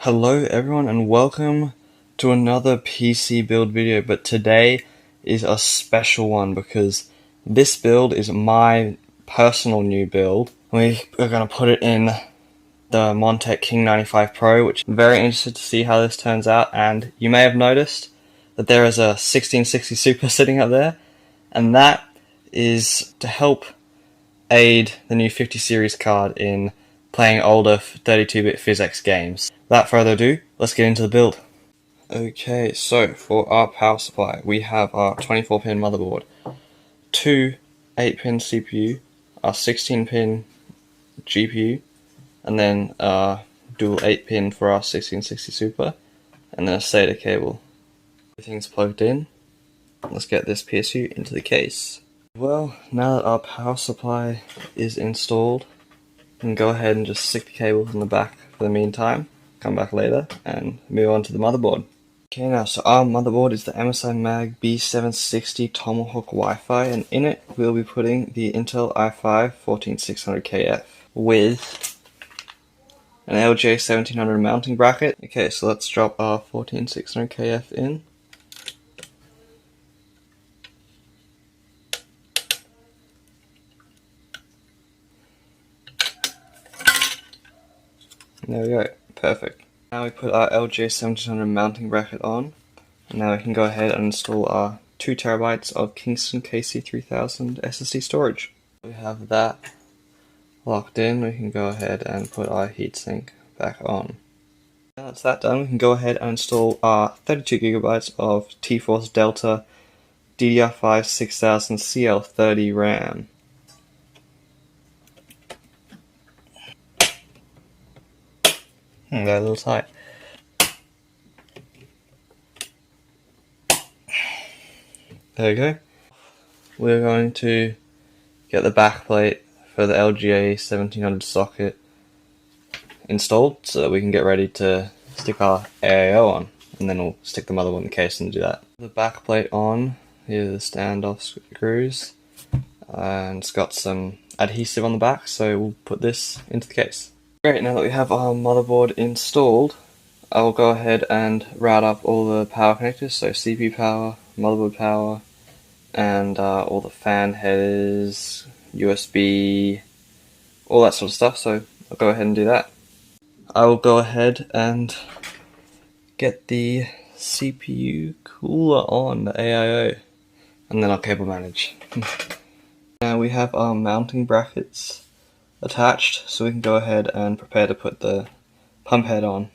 Hello everyone and welcome to another PC build video, but today is a special one because this build is my personal new build. We are going to put it in the Montech King 95 Pro, which I'm very interested to see how this turns out. And you may have noticed that there is a 1660 Super sitting up there, and that is to help aid the new 50 series card in playing older 32-bit PhysX games. Without further ado, let's get into the build. Okay, so for our power supply, we have our 24-pin motherboard, two 8-pin CPU, our 16-pin GPU, and then dual 8-pin for our 1660 Super, and then a SATA cable. Everything's plugged in. Let's get this PSU into the case. Well, now that our power supply is installed, we can go ahead and just stick the cables in the back for the meantime, come back later, and move on to the motherboard. Okay, now, so our motherboard is the MSI Mag B760 Tomahawk Wi-Fi, and in it we'll be putting the Intel i5 14600KF with an LGA 1700 mounting bracket. Okay, so let's drop our 14600KF in. There we go, perfect. Now we put our LGA 1700 mounting bracket on, and now we can go ahead and install our 2TB of Kingston KC3000 SSD storage. We have that locked in, we can go ahead and put our heatsink back on. Now that's that done, we can go ahead and install our 32GB of T-Force Delta DDR5 6000 CL30 RAM. Got a little tight. There we go. We're going to get the backplate for the LGA 1700 socket installed so that we can get ready to stick our AIO on, and then we'll stick the motherboard in the case and do that. The backplate on, here are the standoff screws, and it's got some adhesive on the back, so we'll put this into the case. Great, now that we have our motherboard installed, I will go ahead and route up all the power connectors, so CPU power, motherboard power, and all the fan headers, USB, all that sort of stuff, so I'll go ahead and do that. I will go ahead and get the CPU cooler on, the AIO, and then I'll cable manage. Now we have our mounting brackets attached, so we can go ahead and prepare to put the pump head on.